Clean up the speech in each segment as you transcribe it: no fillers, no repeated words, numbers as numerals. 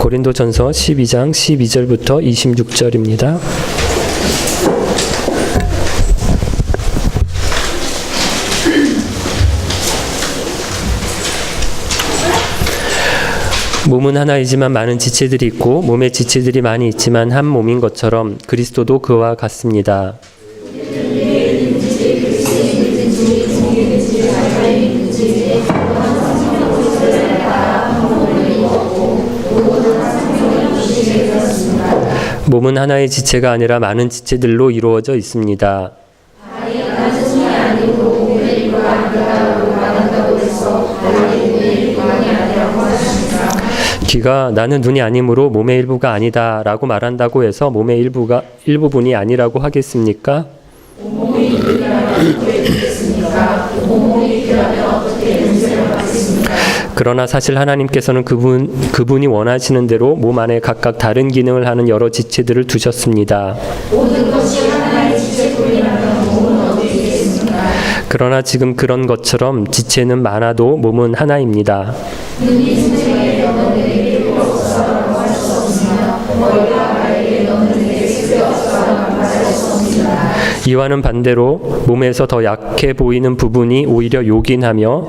고린도전서 12장 12절부터 26절입니다. 몸은 하나이지만 많은 지체들이 있고 몸의 지체들이 많이 있지만 한 몸인 것처럼 그리스도도 그와 같습니다. 몸은 하나의 지체가 아니라 많은 지체들로 이루어져 있습니다. 귀가 나는 눈이 아니므로 몸의 일부가 아니다 라고 말한다고 해서 몸의 일부분이 아니라고 하겠습니까? 그러나 사실 하나님께서는 그분이 원하시는 대로 몸 안에 각각 다른 기능을 하는 여러 지체들을 두셨습니다. 그러나 지금 그런 것처럼 지체는 많아도 몸은 하나입니다. 이와는 반대로 몸에서 더 약해 보이는 부분이 오히려 요긴하며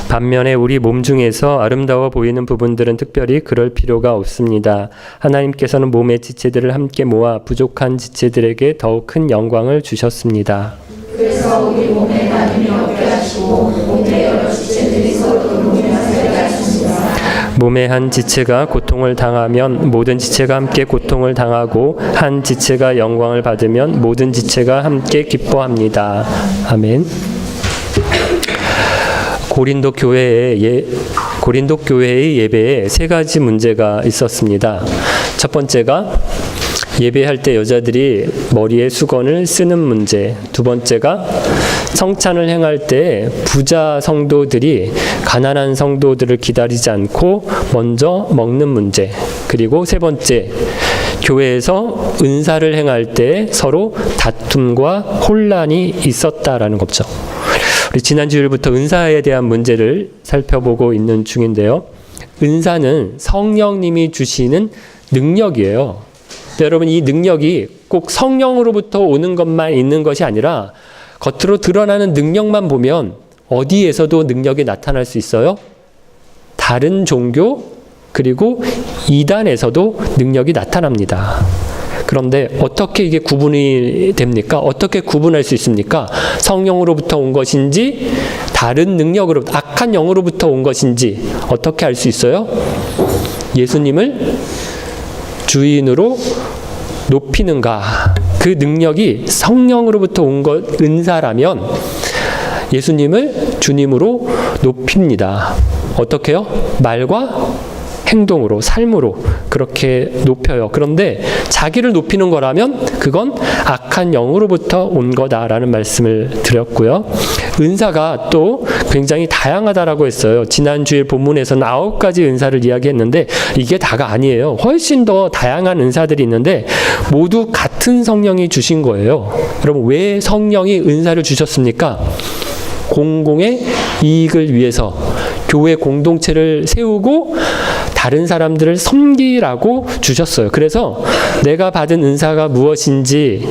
반면에 우리 몸 중에서 아름다워 보이는 부분들은 특별히 그럴 필요가 없습니다. 하나님께서는 몸의 지체들을 함께 모아 부족한 지체들에게 더욱 큰 영광을 주셨습니다. 그래서 우리 몸에 나눔이 없게 하시고 몸의 여러 지체들이 서로 돕으며 살게 하셨습니다. 몸의 한 지체가 고통을 당하면 모든 지체가 함께 고통을 당하고 한 지체가 영광을 받으면 모든 지체가 함께 기뻐합니다. 아멘. 고린도 교회의 예배에 세 가지 문제가 있었습니다. 첫 번째가 예배할 때 여자들이 머리에 수건을 쓰는 문제. 두 번째가 성찬을 행할 때 부자 성도들이 가난한 성도들을 기다리지 않고 먼저 먹는 문제. 그리고 세 번째, 교회에서 은사를 행할 때 서로 다툼과 혼란이 있었다라는 거죠. 우리 지난 주일부터 은사에 대한 문제를 살펴보고 있는 중인데요. 은사는 성령님이 주시는 능력이에요. 여러분, 이 능력이 꼭 성령으로부터 오는 것만 있는 것이 아니라 겉으로 드러나는 능력만 보면 어디에서도 능력이 나타날 수 있어요? 다른 종교 그리고 이단에서도 능력이 나타납니다. 그런데 어떻게 이게 구분이 됩니까? 어떻게 구분할 수 있습니까? 성령으로부터 온 것인지 다른 능력으로부터 악한 영으로부터 온 것인지 어떻게 알 수 있어요? 예수님을 주인으로 높이는가? 그 능력이 성령으로부터 온 것 은사라면 예수님을 주님으로 높입니다. 어떻게요? 말과 행동으로, 삶으로 그렇게 높여요. 그런데 자기를 높이는 거라면 그건 악한 영으로부터 온 거다라는 말씀을 드렸고요. 은사가 또 굉장히 다양하다라고 했어요. 지난 주일 본문에서는 9가지 은사를 이야기했는데 이게 다가 아니에요. 훨씬 더 다양한 은사들이 있는데 모두 같은 성령이 주신 거예요. 여러분, 왜 성령이 은사를 주셨습니까? 공공의 이익을 위해서 교회 공동체를 세우고 다른 사람들을 섬기라고 주셨어요. 그래서 내가 받은 은사가 무엇인지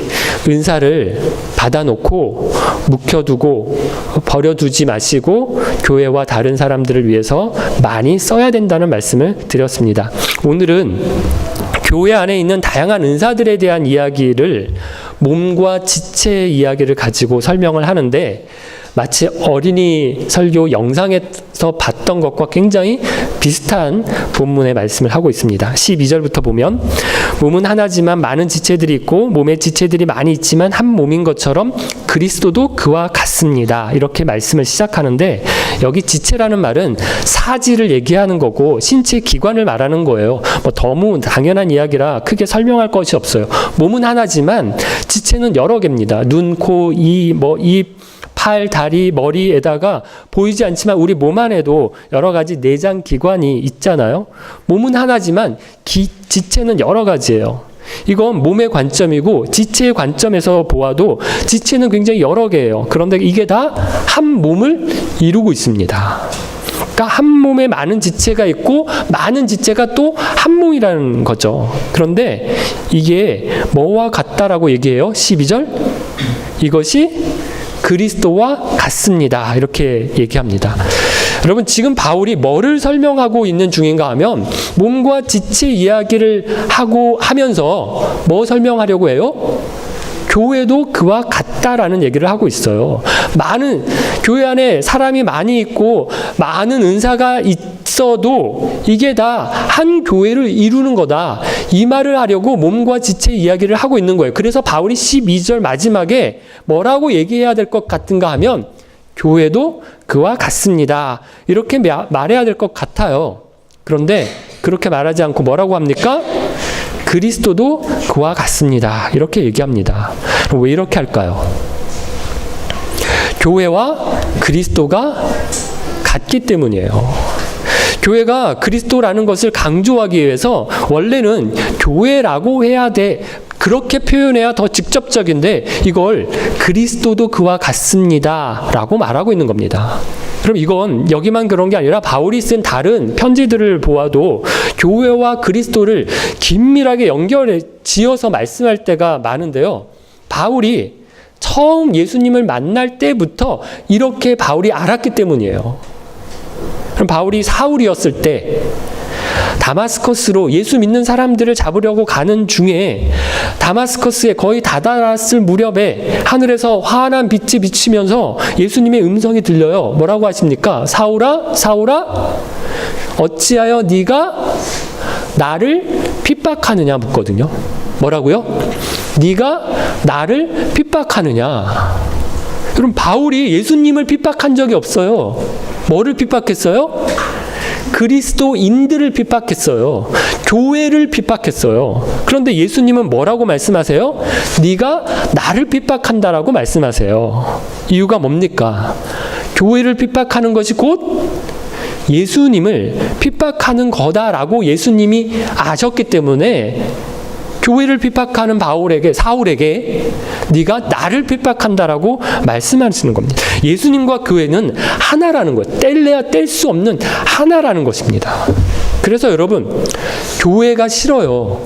은사를 받아놓고 묵혀두고 버려두지 마시고 교회와 다른 사람들을 위해서 많이 써야 된다는 말씀을 드렸습니다. 오늘은 교회 안에 있는 다양한 은사들에 대한 이야기를 몸과 지체의 이야기를 가지고 설명을 하는데 마치 어린이 설교 영상에서 봤던 것과 굉장히 비슷한 본문의 말씀을 하고 있습니다. 12절부터 보면 몸은 하나지만 많은 지체들이 있고 몸의 지체들이 많이 있지만 한 몸인 것처럼 그리스도도 그와 같습니다. 이렇게 말씀을 시작하는데 여기 지체라는 말은 사지를 얘기하는 거고 신체 기관을 말하는 거예요. 너무 당연한 이야기라 크게 설명할 것이 없어요. 몸은 하나지만 지체는 여러 개입니다. 눈, 코, 입, 팔, 다리, 머리에다가 보이지 않지만 우리 몸 안에도 여러 가지 내장 기관이 있잖아요. 몸은 하나지만 지체는 여러 가지예요. 이건 몸의 관점이고 지체의 관점에서 보아도 지체는 굉장히 여러 개예요. 그런데 이게 다 한 몸을 이루고 있습니다. 그러니까 한 몸에 많은 지체가 있고 많은 지체가 또 한 몸이라는 거죠. 그런데 이게 뭐와 같다라고 얘기해요? 12절. 이것이 그리스도와 같습니다. 이렇게 얘기합니다. 여러분, 지금 바울이 뭐를 설명하고 있는 중인가 하면 몸과 지체 이야기를 하면서 뭐 설명하려고 해요? 교회도 그와 같다라는 얘기를 하고 있어요. 많은 교회 안에 사람이 많이 있고 많은 은사가 있어도 이게 다 한 교회를 이루는 거다. 이 말을 하려고 몸과 지체 이야기를 하고 있는 거예요. 그래서 바울이 12절 마지막에 뭐라고 얘기해야 될 것 같은가 하면 교회도 그와 같습니다. 이렇게 말해야 될 것 같아요. 그런데 그렇게 말하지 않고 뭐라고 합니까? 그리스도도 그와 같습니다. 이렇게 얘기합니다. 그럼 왜 이렇게 할까요? 교회와 그리스도가 같기 때문이에요. 교회가 그리스도라는 것을 강조하기 위해서 원래는 교회라고 해야 돼. 그렇게 표현해야 더 직접적인데 이걸 그리스도도 그와 같습니다. 라고 말하고 있는 겁니다. 그럼 이건 여기만 그런 게 아니라 바울이 쓴 다른 편지들을 보아도 교회와 그리스도를 긴밀하게 연결해 지어서 말씀할 때가 많은데요. 바울이 처음 예수님을 만날 때부터 이렇게 바울이 알았기 때문이에요. 그럼 바울이 사울이었을 때 다마스커스로 예수 믿는 사람들을 잡으려고 가는 중에 다마스커스에 거의 다다랐을 무렵에 하늘에서 환한 빛이 비치면서 예수님의 음성이 들려요. 뭐라고 하십니까? 사울아, 사울아, 어찌하여 네가 나를 핍박하느냐 묻거든요. 뭐라고요? 네가 나를 핍박하느냐. 그럼 바울이 예수님을 핍박한 적이 없어요. 뭐를 핍박했어요? 그리스도인들을 핍박했어요. 교회를 핍박했어요. 그런데 예수님은 뭐라고 말씀하세요? 네가 나를 핍박한다라고 말씀하세요. 이유가 뭡니까? 교회를 핍박하는 것이 곧 예수님을 핍박하는 거다라고 예수님이 아셨기 때문에 교회를 핍박하는 사울에게 네가 나를 핍박한다라고 말씀하시는 겁니다. 예수님과 교회는 하나라는 거예요. 뗄래야 뗄 수 없는 하나라는 것입니다. 그래서 여러분, 교회가 싫어요.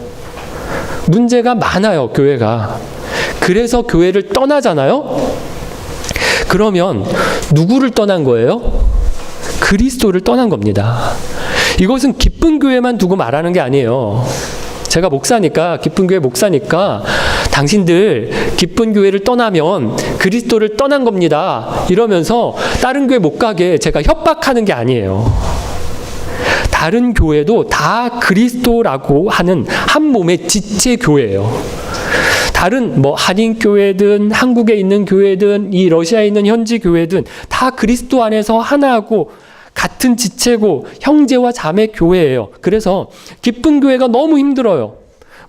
문제가 많아요, 교회가. 그래서 교회를 떠나잖아요. 그러면 누구를 떠난 거예요? 그리스도를 떠난 겁니다. 이것은 기쁜 교회만 두고 말하는 게 아니에요. 제가 목사니까, 기쁜 교회 목사니까 당신들 기쁜 교회를 떠나면 그리스도를 떠난 겁니다. 이러면서 다른 교회 못 가게 제가 협박하는 게 아니에요. 다른 교회도 다 그리스도라고 하는 한 몸의 지체 교회예요. 다른 한인 교회든 한국에 있는 교회든 이 러시아에 있는 현지 교회든 다 그리스도 안에서 하나고 같은 지체고 형제와 자매 교회예요. 그래서 기쁜 교회가 너무 힘들어요.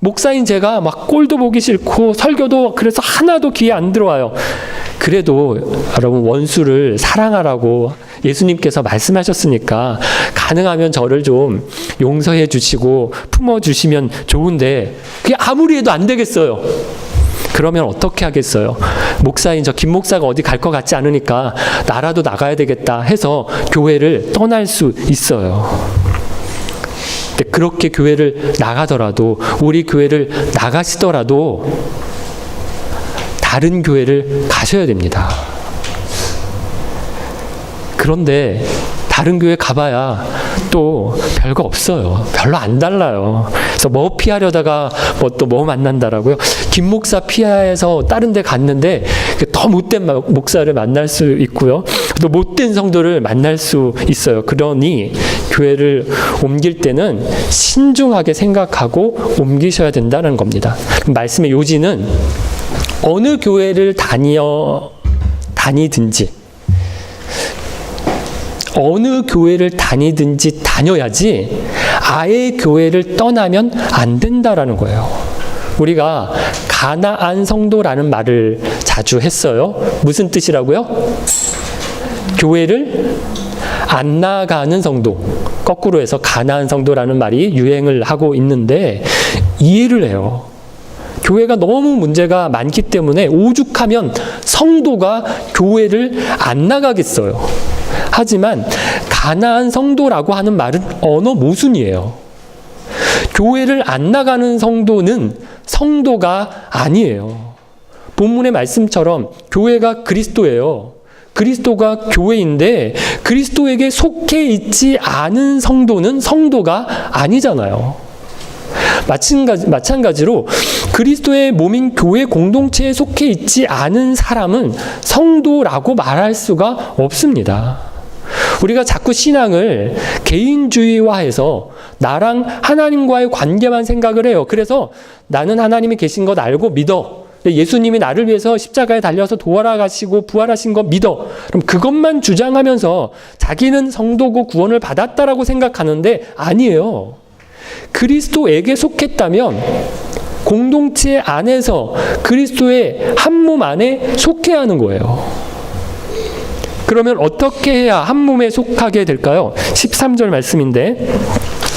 목사인 제가 막 꼴도 보기 싫고 설교도 그래서 하나도 귀에 안 들어와요. 그래도 여러분, 원수를 사랑하라고 예수님께서 말씀하셨으니까 가능하면 저를 좀 용서해 주시고 품어주시면 좋은데 그게 아무리 해도 안 되겠어요. 그러면 어떻게 하겠어요? 목사인 저 김 목사가 어디 갈 것 같지 않으니까 나라도 나가야 되겠다 해서 교회를 떠날 수 있어요. 근데 그렇게 교회를 나가더라도, 우리 교회를 나가시더라도 다른 교회를 가셔야 됩니다. 그런데 다른 교회 가봐야 또 별거 없어요. 별로 안 달라요. 그래서 뭐 피하려다가 뭐 만난다라고요. 김 목사 피해서 다른 데 갔는데 더 못된 목사를 만날 수 있고요. 또 못된 성도를 만날 수 있어요. 그러니 교회를 옮길 때는 신중하게 생각하고 옮기셔야 된다는 겁니다. 말씀의 요지는 어느 교회를 다니든지 어느 교회를 다니든지 다녀야지 아예 교회를 떠나면 안 된다라는 거예요. 우리가 가나안 성도라는 말을 자주 했어요. 무슨 뜻이라고요? 교회를 안 나가는 성도. 거꾸로 해서 가나안 성도라는 말이 유행을 하고 있는데 이해를 해요. 교회가 너무 문제가 많기 때문에 오죽하면 성도가 교회를 안 나가겠어요. 하지만 가난한 성도라고 하는 말은 언어 모순이에요. 교회를 안 나가는 성도는 성도가 아니에요. 본문의 말씀처럼 교회가 그리스도예요. 그리스도가 교회인데 그리스도에게 속해 있지 않은 성도는 성도가 아니잖아요. 마찬가지로 그리스도의 몸인 교회 공동체에 속해 있지 않은 사람은 성도라고 말할 수가 없습니다. 우리가 자꾸 신앙을 개인주의화해서 나랑 하나님과의 관계만 생각을 해요. 그래서 나는 하나님이 계신 것 알고 믿어. 예수님이 나를 위해서 십자가에 달려서 돌아가시고 부활하신 거 믿어. 그럼 그것만 주장하면서 자기는 성도고 구원을 받았다라고 생각하는데 아니에요. 그리스도에게 속했다면 공동체 안에서 그리스도의 한 몸 안에 속해야 하는 거예요. 그러면 어떻게 해야 한 몸에 속하게 될까요? 13절 말씀인데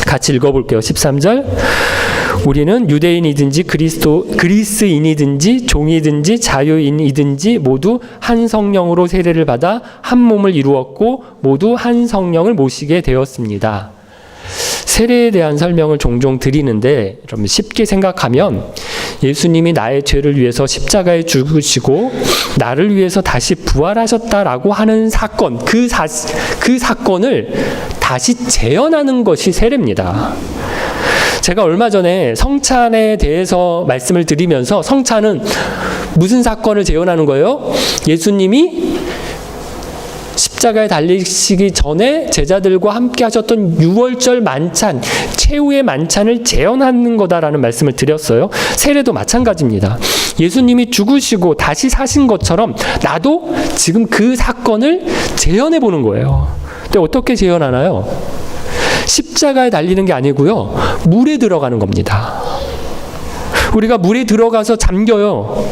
같이 읽어볼게요. 13절. 우리는 유대인이든지 그리스인이든지 종이든지 자유인이든지 모두 한 성령으로 세례를 받아 한 몸을 이루었고 모두 한 성령을 모시게 되었습니다. 세례에 대한 설명을 종종 드리는데 여러분 쉽게 생각하면 예수님이 나의 죄를 위해서 십자가에 죽으시고 나를 위해서 다시 부활하셨다라고 하는 사건, 그 사건을 다시 재현하는 것이 세례입니다. 제가 얼마 전에 성찬에 대해서 말씀을 드리면서 성찬은 무슨 사건을 재현하는 거예요? 예수님이 십자가에 달리시기 전에 제자들과 함께 하셨던 6월절 만찬, 최후의 만찬을 재현하는 거다라는 말씀을 드렸어요. 세례도 마찬가지입니다. 예수님이 죽으시고 다시 사신 것처럼 나도 지금 그 사건을 재현해 보는 거예요. 근데 어떻게 재현하나요? 십자가에 달리는 게 아니고요. 물에 들어가는 겁니다. 우리가 물에 들어가서 잠겨요.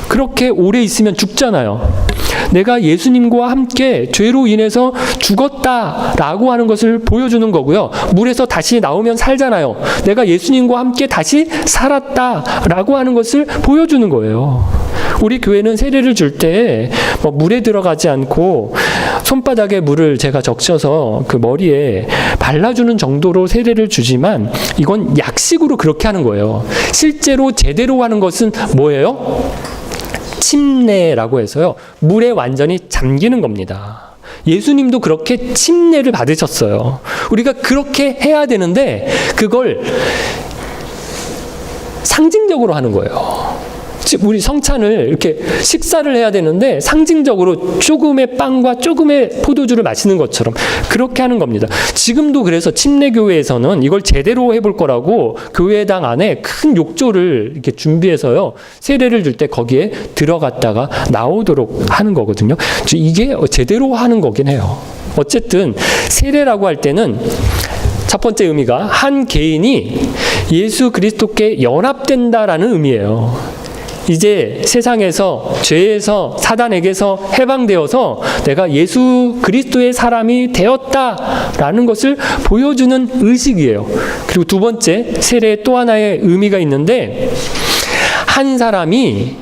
그렇게 오래 있으면 죽잖아요. 내가 예수님과 함께 죄로 인해서 죽었다라고 하는 것을 보여주는 거고요. 물에서 다시 나오면 살잖아요. 내가 예수님과 함께 다시 살았다라고 하는 것을 보여주는 거예요. 우리 교회는 세례를 줄 때 물에 들어가지 않고 손바닥에 물을 제가 적셔서 그 머리에 발라주는 정도로 세례를 주지만 이건 약식으로 그렇게 하는 거예요. 실제로 제대로 하는 것은 뭐예요? 침례라고 해서요. 물에 완전히 잠기는 겁니다. 예수님도 그렇게 침례를 받으셨어요. 우리가 그렇게 해야 되는데 그걸 상징적으로 하는 거예요. 우리 성찬을 이렇게 식사를 해야 되는데 상징적으로 조금의 빵과 조금의 포도주를 마시는 것처럼 그렇게 하는 겁니다. 지금도 그래서 침례교회에서는 이걸 제대로 해볼 거라고 교회당 안에 큰 욕조를 이렇게 준비해서요. 세례를 줄 때 거기에 들어갔다가 나오도록 하는 거거든요. 이게 제대로 하는 거긴 해요. 어쨌든 세례라고 할 때는 첫 번째 의미가 한 개인이 예수 그리스도께 연합된다라는 의미예요. 이제 세상에서 죄에서 사단에게서 해방되어서 내가 예수 그리스도의 사람이 되었다라는 것을 보여주는 의식이에요. 그리고 두 번째 세례의 또 하나의 의미가 있는데 한 사람이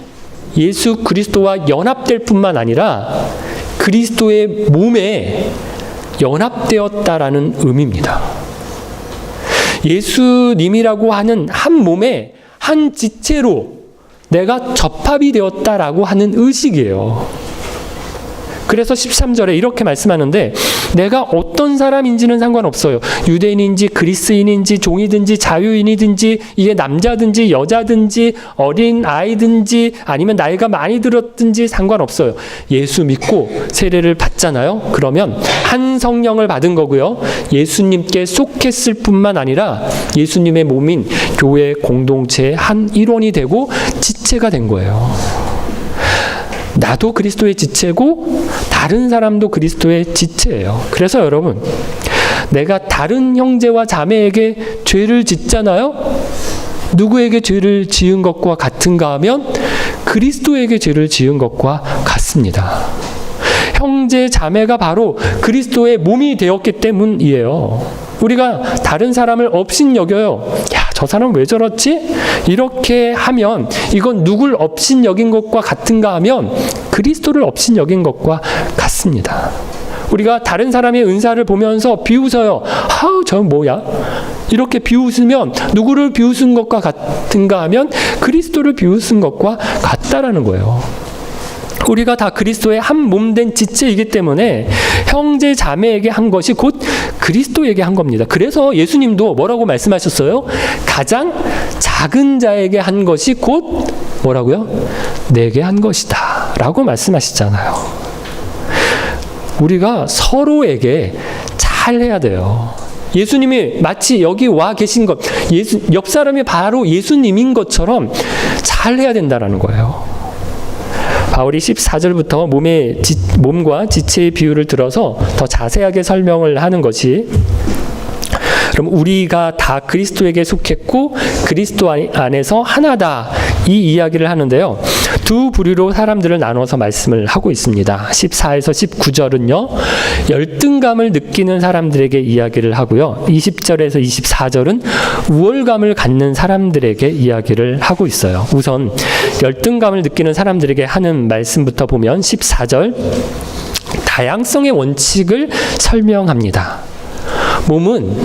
예수 그리스도와 연합될 뿐만 아니라 그리스도의 몸에 연합되었다라는 의미입니다. 예수님이라고 하는 한 몸에 한 지체로 내가 접합이 되었다라고 하는 의식이에요. 그래서 13절에 이렇게 말씀하는데 내가 어떤 사람인지는 상관없어요. 유대인인지 그리스인인지 종이든지 자유인이든지 이게 남자든지 여자든지 어린 아이든지 아니면 나이가 많이 들었든지 상관없어요. 예수 믿고 세례를 받잖아요. 그러면 한 성령을 받은 거고요. 예수님께 속했을 뿐만 아니라 예수님의 몸인 교회 공동체의 한 일원이 되고 지체가 된 거예요. 나도 그리스도의 지체고 다른 사람도 그리스도의 지체예요. 그래서 여러분, 내가 다른 형제와 자매에게 죄를 짓잖아요. 누구에게 죄를 지은 것과 같은가 하면 그리스도에게 죄를 지은 것과 같습니다. 형제 자매가 바로 그리스도의 몸이 되었기 때문이에요. 우리가 다른 사람을 업신여겨요. 야, 저 사람 왜 저렇지? 이렇게 하면 이건 누굴 업신여긴 것과 같은가 하면 그리스도를 업신여긴 것과 같습니다. 우리가 다른 사람의 은사를 보면서 비웃어요. 아우, 저 뭐야? 이렇게 비웃으면 누구를 비웃은 것과 같은가 하면 그리스도를 비웃은 것과 같다라는 거예요. 우리가 다 그리스도의 한 몸된 지체이기 때문에 형제 자매에게 한 것이 곧 그리스도에게 한 겁니다. 그래서 예수님도 뭐라고 말씀하셨어요? 가장 작은 자에게 한 것이 곧 뭐라고요? 내게 한 것이다 라고 말씀하시잖아요. 우리가 서로에게 잘해야 돼요. 예수님이 마치 여기 와 계신 것, 옆 사람이 바로 예수님인 것처럼 잘해야 된다는 거예요. 바울이 14절부터 몸과 지체의 비유를 들어서 더 자세하게 설명을 하는 것이, 그럼 우리가 다 그리스도에게 속했고 그리스도 안에서 하나다, 이 이야기를 하는데요. 두 부류로 사람들을 나눠서 말씀을 하고 있습니다. 14에서 19절은요. 열등감을 느끼는 사람들에게 이야기를 하고요. 20절에서 24절은 우월감을 갖는 사람들에게 이야기를 하고 있어요. 우선 열등감을 느끼는 사람들에게 하는 말씀부터 보면 14절, 다양성의 원칙을 설명합니다. 몸은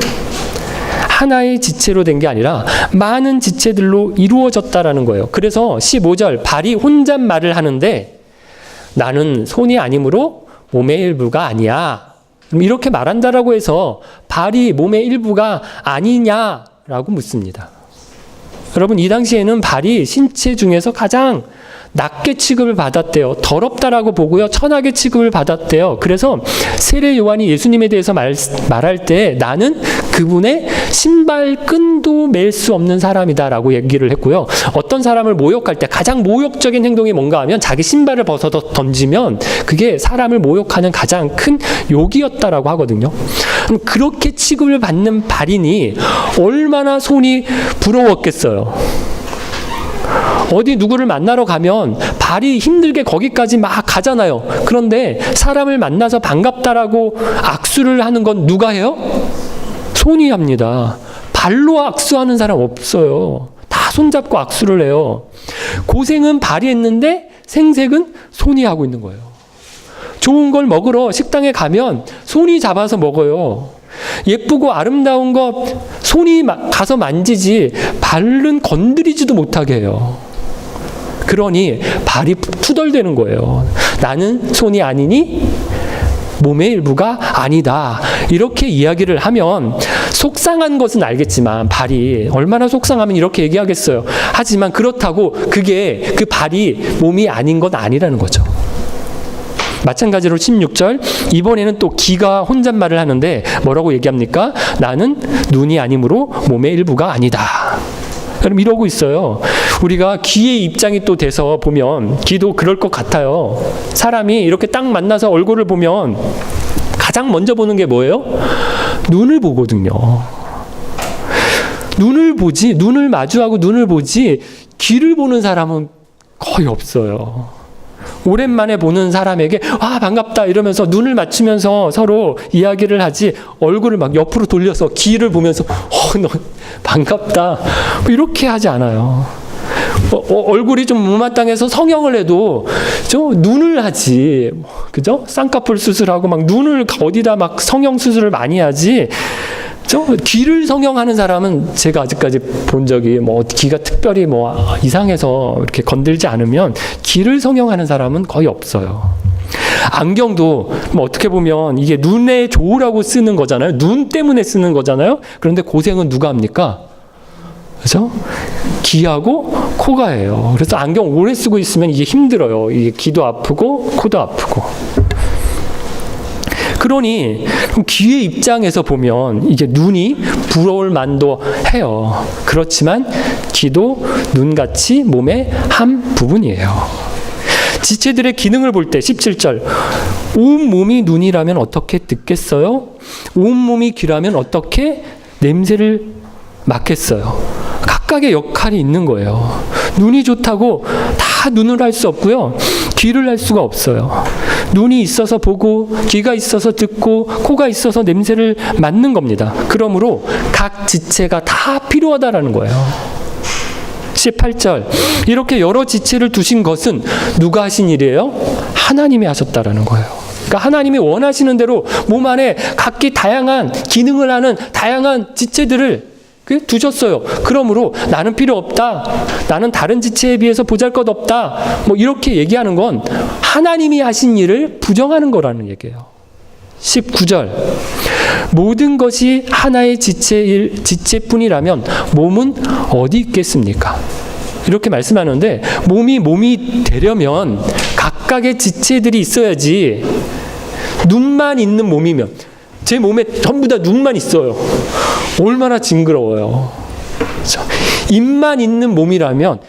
하나의 지체로 된 게 아니라 많은 지체들로 이루어졌다라는 거예요. 그래서 15절, 발이 혼잣말을 하는데 나는 손이 아니므로 몸의 일부가 아니야. 이렇게 말한다라고 해서 발이 몸의 일부가 아니냐라고 묻습니다. 여러분, 이 당시에는 발이 신체 중에서 가장 낮게 취급을 받았대요. 더럽다라고 보고요. 천하게 취급을 받았대요. 그래서 세례 요한이 예수님에 대해서 말할 때 나는 그분의 신발끈도 맬 수 없는 사람이다라고 얘기를 했고요. 어떤 사람을 모욕할 때 가장 모욕적인 행동이 뭔가 하면 자기 신발을 벗어서 던지면 그게 사람을 모욕하는 가장 큰 욕이었다라고 하거든요. 그럼 그렇게 취급을 받는 발이니 얼마나 손이 부러웠겠어요. 어디 누구를 만나러 가면 발이 힘들게 거기까지 막 가잖아요. 그런데 사람을 만나서 반갑다라고 악수를 하는 건 누가 해요? 손이 합니다. 발로 악수하는 사람 없어요. 다 손잡고 악수를 해요. 고생은 발이 했는데 생색은 손이 하고 있는 거예요. 좋은 걸 먹으러 식당에 가면 손이 잡아서 먹어요. 예쁘고 아름다운 거 손이 가서 만지지 발은 건드리지도 못하게 해요. 그러니 발이 투덜대는 거예요. 나는 손이 아니니 몸의 일부가 아니다. 이렇게 이야기를 하면 속상한 것은 알겠지만 발이 얼마나 속상하면 이렇게 얘기하겠어요. 하지만 그렇다고 그게 그 발이 몸이 아닌 건 아니라는 거죠. 마찬가지로 16절, 이번에는 또 귀가 혼잣말을 하는데 뭐라고 얘기합니까? 나는 눈이 아니므로 몸의 일부가 아니다. 그럼 이러고 있어요. 우리가 귀의 입장이 또 돼서 보면 귀도 그럴 것 같아요. 사람이 이렇게 딱 만나서 얼굴을 보면 가장 먼저 보는 게 뭐예요? 눈을 보거든요. 눈을 보지, 눈을 마주하고 눈을 보지 귀를 보는 사람은 거의 없어요. 오랜만에 보는 사람에게 와 반갑다 이러면서 눈을 맞추면서 서로 이야기를 하지, 얼굴을 막 옆으로 돌려서 귀를 보면서 너 반갑다 이렇게 하지 않아요. 얼굴이 좀 못마땅해서 성형을 해도 눈을 하지, 그죠? 쌍꺼풀 수술하고 막 눈을 어디다 막 성형 수술을 많이 하지. 귀를 성형하는 사람은 제가 아직까지 본 적이 귀가 특별히 이상해서 이렇게 건들지 않으면 귀를 성형하는 사람은 거의 없어요. 안경도 어떻게 보면 이게 눈에 좋으라고 쓰는 거잖아요. 눈 때문에 쓰는 거잖아요. 그런데 고생은 누가 합니까? 그죠? 귀하고 코가 해요. 그래서 안경 오래 쓰고 있으면 이게 힘들어요. 이게 귀도 아프고 코도 아프고. 그러니 귀의 입장에서 보면 이게 눈이 부러울 만도 해요. 그렇지만 귀도 눈같이 몸의 한 부분이에요. 지체들의 기능을 볼 때 17절, 온 몸이 눈이라면 어떻게 듣겠어요? 온 몸이 귀라면 어떻게 냄새를 맡겠어요? 각각의 역할이 있는 거예요. 눈이 좋다고 다 눈을 할 수 없고요. 귀를 할 수가 없어요. 눈이 있어서 보고, 귀가 있어서 듣고, 코가 있어서 냄새를 맡는 겁니다. 그러므로 각 지체가 다 필요하다라는 거예요. 18절, 이렇게 여러 지체를 두신 것은 누가 하신 일이에요? 하나님이 하셨다라는 거예요. 그러니까 하나님이 원하시는 대로 몸 안에 각기 다양한 기능을 하는 다양한 지체들을 두셨어요. 그러므로 나는 필요 없다, 나는 다른 지체에 비해서 보잘것없다, 뭐 이렇게 얘기하는 건 하나님이 하신 일을 부정하는 거라는 얘기예요. 19절, 모든 것이 하나의 지체뿐이라면 몸은 어디 있겠습니까? 이렇게 말씀하는데, 몸이 되려면 각각의 지체들이 있어야지. 눈만 있는 몸이면, 제 몸에 전부 다 눈만 있어요. 얼마나 징그러워요. 그렇죠? 입만 있는 몸이라면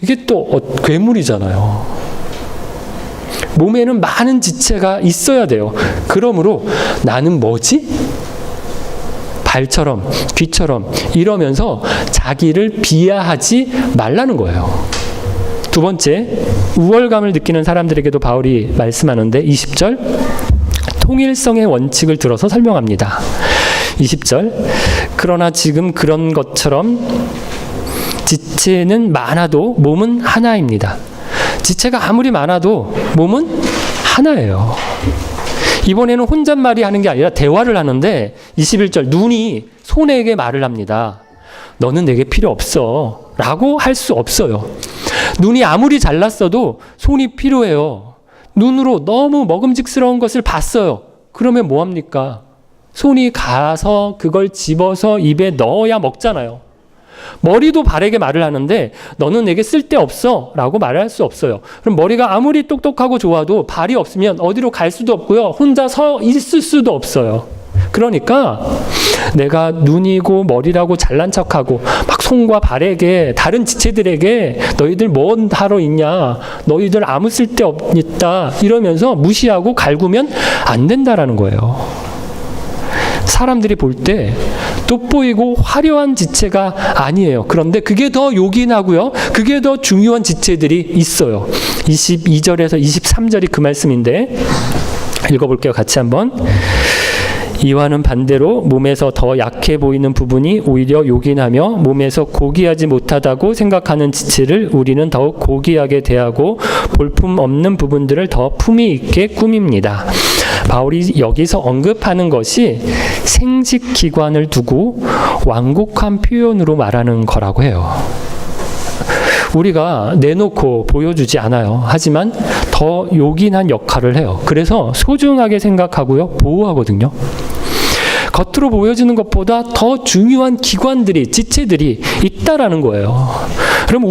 이게 또 괴물이잖아요. 몸에는 많은 지체가 있어야 돼요. 그러므로 나는 뭐지? 발처럼, 귀처럼 이러면서 자기를 비하하지 말라는 거예요. 두 번째, 우월감을 느끼는 사람들에게도 바울이 말씀하는데 20절, 통일성의 원칙을 들어서 설명합니다. 20절, 그러나 지금 그런 것처럼 지체는 많아도 몸은 하나입니다. 지체가 아무리 많아도 몸은 하나예요. 이번에는 혼잣말이 하는 게 아니라 대화를 하는데 21절, 눈이 손에게 말을 합니다. 너는 내게 필요 없어 라고 할 수 없어요. 눈이 아무리 잘났어도 손이 필요해요. 눈으로 너무 먹음직스러운 것을 봤어요. 그러면 뭐합니까? 손이 가서 그걸 집어서 입에 넣어야 먹잖아요. 머리도 발에게 말을 하는데 너는 내게 쓸데없어 라고 말할 수 없어요. 그럼 머리가 아무리 똑똑하고 좋아도 발이 없으면 어디로 갈 수도 없고요. 혼자 서 있을 수도 없어요. 그러니까 내가 눈이고 머리라고 잘난 척하고 막 손과 발에게, 다른 지체들에게 너희들 뭔 하러 있냐, 너희들 아무 쓸데 없다 이러면서 무시하고 갈구면 안 된다라는 거예요. 사람들이 볼 때 돋보이고 화려한 지체가 아니에요. 그런데 그게 더 요긴하고요. 그게 더 중요한 지체들이 있어요. 22절에서 23절이 그 말씀인데 읽어볼게요. 같이 한번. 이와는 반대로 몸에서 더 약해 보이는 부분이 오히려 요긴하며 몸에서 고귀하지 못하다고 생각하는 지체를 우리는 더욱 고귀하게 대하고 볼품 없는 부분들을 더 품위 있게 꾸밉니다. 바울이 여기서 언급하는 것이 생식기관을 두고 완곡한 표현으로 말하는 거라고 해요. 우리가 내놓고 보여주지 않아요. 하지만 더 요긴한 역할을 해요. 그래서 소중하게 생각하고요, 보호하거든요. 겉으로 보여지는 것보다 더 중요한 기관들이, 지체들이 있다라는 거예요. 그럼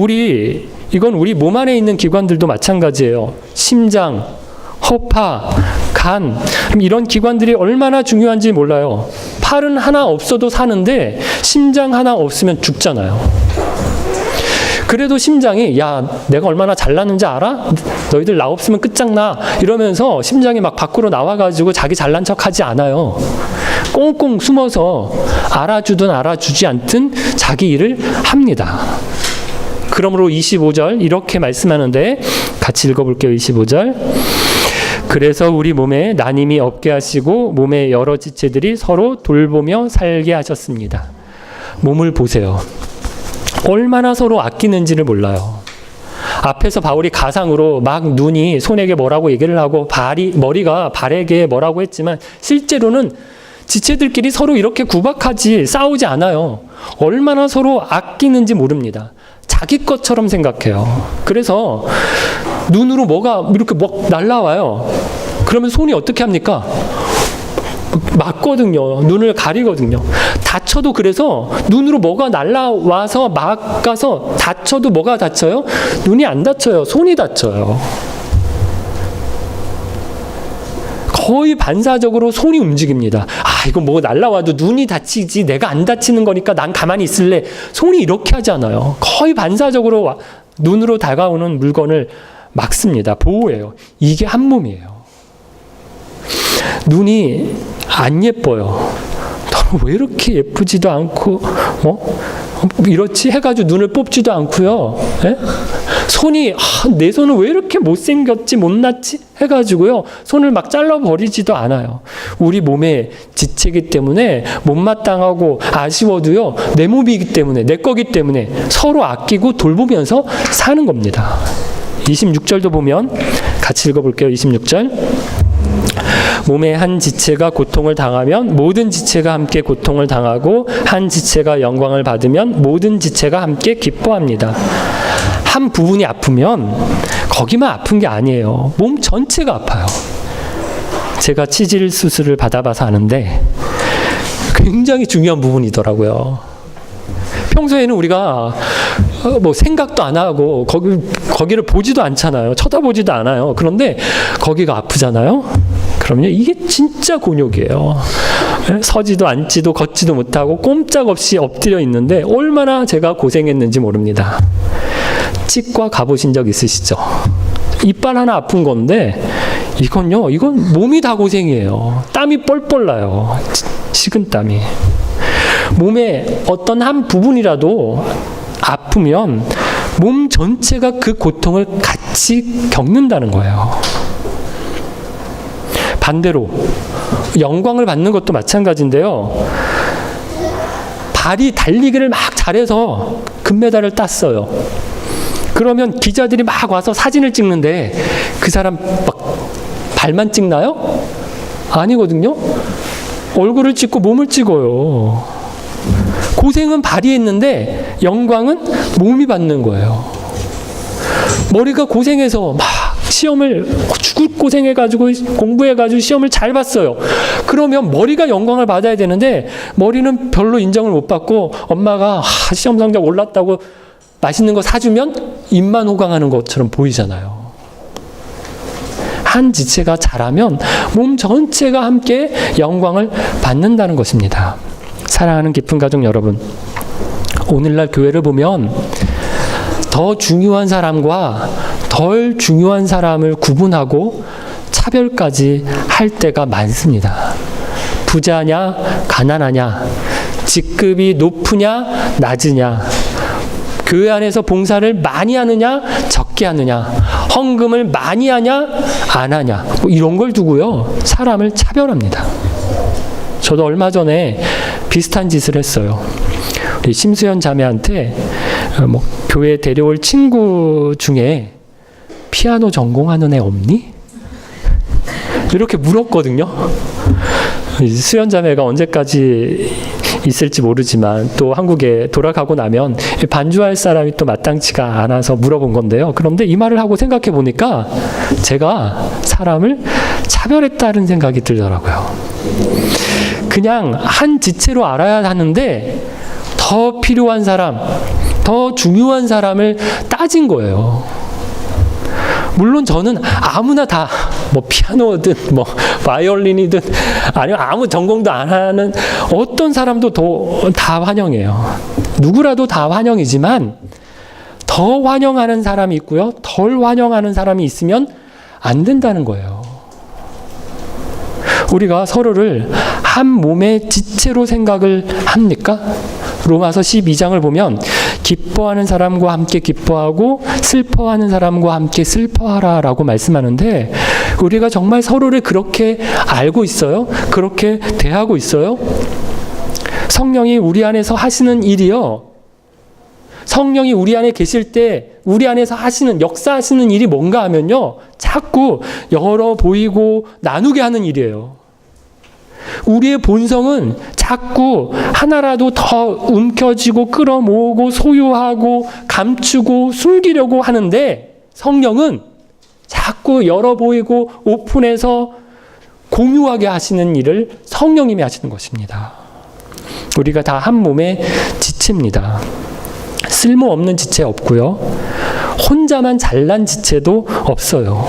이건 우리 몸 안에 있는 기관들도 마찬가지예요. 심장, 허파, 간, 이런 기관들이 얼마나 중요한지 몰라요. 팔은 하나 없어도 사는데 심장 하나 없으면 죽잖아요. 그래도 심장이, 야, 내가 얼마나 잘났는지 알아? 너희들 나 없으면 끝장나 이러면서 심장이 막 밖으로 나와가지고 자기 잘난 척하지 않아요. 꽁꽁 숨어서 알아주든 알아주지 않든 자기 일을 합니다. 그러므로 25절 이렇게 말씀하는데 같이 읽어볼게요. 25절. 그래서 우리 몸에 나님이 없게 하시고 몸의 여러 지체들이 서로 돌보며 살게 하셨습니다. 몸을 보세요. 얼마나 서로 아끼는지를 몰라요. 앞에서 바울이 가상으로 막 눈이 손에게 뭐라고 얘기를 하고 머리가 발에게 뭐라고 했지만 실제로는 지체들끼리 서로 이렇게 구박하지 싸우지 않아요. 얼마나 서로 아끼는지 모릅니다. 자기 것처럼 생각해요. 그래서 눈으로 뭐가 이렇게 막 날라와요. 그러면 손이 어떻게 합니까? 막거든요. 눈을 가리거든요. 다쳐도 그래서 눈으로 뭐가 날라와서 막아서 다쳐도 뭐가 다쳐요? 눈이 안 다쳐요. 손이 다쳐요. 거의 반사적으로 손이 움직입니다. 아, 이거 뭐 날라와도 눈이 다치지 내가 안 다치는 거니까 난 가만히 있을래. 손이 이렇게 하잖아요. 거의 반사적으로 눈으로 다가오는 물건을 막습니다. 보호해요. 이게 한 몸이에요. 눈이 안 예뻐요. 너는 왜 이렇게 예쁘지도 않고 이렇지 해가지고 눈을 뽑지도 않고요. 예? 손이 내 손은 왜 이렇게 못생겼지 못났지 해가지고요 손을 막 잘라버리지도 않아요. 우리 몸의 지체이기 때문에 못마땅하고 아쉬워도요 내 몸이기 때문에 내 거기 때문에 서로 아끼고 돌보면서 사는 겁니다. 26절도 보면 같이 읽어볼게요. 26절 몸의 한 지체가 고통을 당하면 모든 지체가 함께 고통을 당하고 한 지체가 영광을 받으면 모든 지체가 함께 기뻐합니다. 한 부분이 아프면 거기만 아픈 게 아니에요. 몸 전체가 아파요. 제가 치질 수술을 받아봐서 아는데 굉장히 중요한 부분이더라고요. 평소에는 우리가 뭐 생각도 안 하고 거기를 보지도 않잖아요. 쳐다보지도 않아요. 그런데 거기가 아프잖아요. 그럼요 이게 진짜 곤욕이에요. 서지도 앉지도 걷지도 못하고 꼼짝없이 엎드려 있는데 얼마나 제가 고생했는지 모릅니다. 치과 가보신 적 있으시죠? 이빨 하나 아픈 건데 이건 몸이 다 고생이에요. 땀이 뻘뻘 나요. 식은땀이. 몸의 어떤 한 부분이라도 아프면 몸 전체가 그 고통을 같이 겪는다는 거예요. 반대로 영광을 받는 것도 마찬가지인데요. 발이 달리기를 막 잘해서 금메달을 땄어요. 그러면 기자들이 막 와서 사진을 찍는데 그 사람 막 발만 찍나요? 아니거든요. 얼굴을 찍고 몸을 찍어요. 고생은 발이 했는데 영광은 몸이 받는 거예요. 머리가 고생해서 막 시험을 죽을 고생해가지고 공부해가지고 시험을 잘 봤어요. 그러면 머리가 영광을 받아야 되는데 머리는 별로 인정을 못 받고 엄마가 시험 성적 올랐다고 맛있는 거 사주면 입만 호강하는 것처럼 보이잖아요. 한 지체가 잘하면 몸 전체가 함께 영광을 받는다는 것입니다. 사랑하는 깊은 가족 여러분, 오늘날 교회를 보면 더 중요한 사람과 덜 중요한 사람을 구분하고 차별까지 할 때가 많습니다. 부자냐 가난하냐, 직급이 높으냐 낮으냐, 교회 안에서 봉사를 많이 하느냐 적게 하느냐, 헌금을 많이 하냐 안 하냐, 뭐 이런 걸 두고요 사람을 차별합니다. 저도 얼마 전에 비슷한 짓을 했어요. 우리 심수연 자매한테 뭐 교회 데려올 친구 중에 피아노 전공하는 애 없니? 이렇게 물었거든요. 수연 자매가 언제까지 있을지 모르지만 또 한국에 돌아가고 나면 반주할 사람이 또 마땅치가 않아서 물어본 건데요. 그런데 이 말을 하고 생각해 보니까 제가 사람을 차별했다는 생각이 들더라고요. 그냥 한 지체로 알아야 하는데 더 필요한 사람, 더 중요한 사람을 따진 거예요. 물론 저는 아무나 다 뭐 피아노든 뭐 바이올린이든 아니면 아무 전공도 안 하는 어떤 사람도 다 환영해요. 누구라도 다 환영이지만 더 환영하는 사람이 있고요. 덜 환영하는 사람이 있으면 안 된다는 거예요. 우리가 서로를 한 몸의 지체로 생각을 합니까? 로마서 12장을 보면 기뻐하는 사람과 함께 기뻐하고 슬퍼하는 사람과 함께 슬퍼하라 라고 말씀하는데 우리가 정말 서로를 그렇게 알고 있어요? 그렇게 대하고 있어요? 성령이 우리 안에서 하시는 일이요, 성령이 우리 안에 계실 때 우리 안에서 하시는, 역사하시는 일이 뭔가 하면요 자꾸 열어 보이고 나누게 하는 일이에요. 우리의 본성은 자꾸 하나라도 더 움켜쥐고 끌어모으고 소유하고 감추고 숨기려고 하는데 성령은 자꾸 열어 보이고 오픈해서 공유하게 하시는 일을 성령님이 하시는 것입니다. 우리가 다 한 몸의 지체입니다. 쓸모없는 지체 없고요. 혼자만 잘난 지체도 없어요.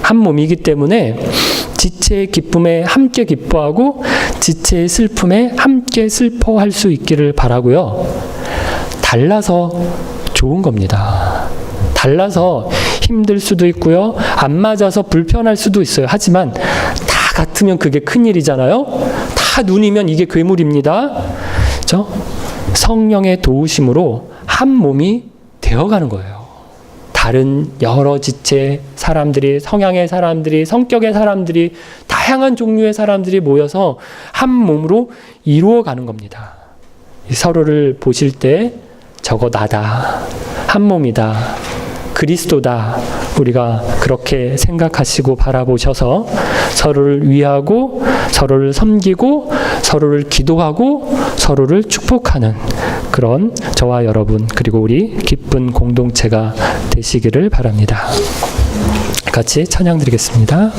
한 몸이기 때문에 지체의 기쁨에 함께 기뻐하고 지체의 슬픔에 함께 슬퍼할 수 있기를 바라고요. 달라서 좋은 겁니다. 달라서 힘들 수도 있고요. 안 맞아서 불편할 수도 있어요. 하지만 다 같으면 그게 큰일이잖아요. 다 눈이면 이게 괴물입니다. 성령의 도우심으로 한 몸이 되어가는 거예요. 다 다른 여러 지체 사람들이, 성향의 사람들이, 성격의 사람들이, 다양한 종류의 사람들이 모여서 한 몸으로 이루어가는 겁니다. 서로를 보실 때 저거 나다, 한 몸이다, 그리스도다, 우리가 그렇게 생각하시고 바라보셔서 서로를 위하고 서로를 섬기고 서로를 기도하고 서로를 축복하는 그런 저와 여러분 그리고 우리 기쁜 공동체가 되시기를 바랍니다. 같이 찬양 드리겠습니다.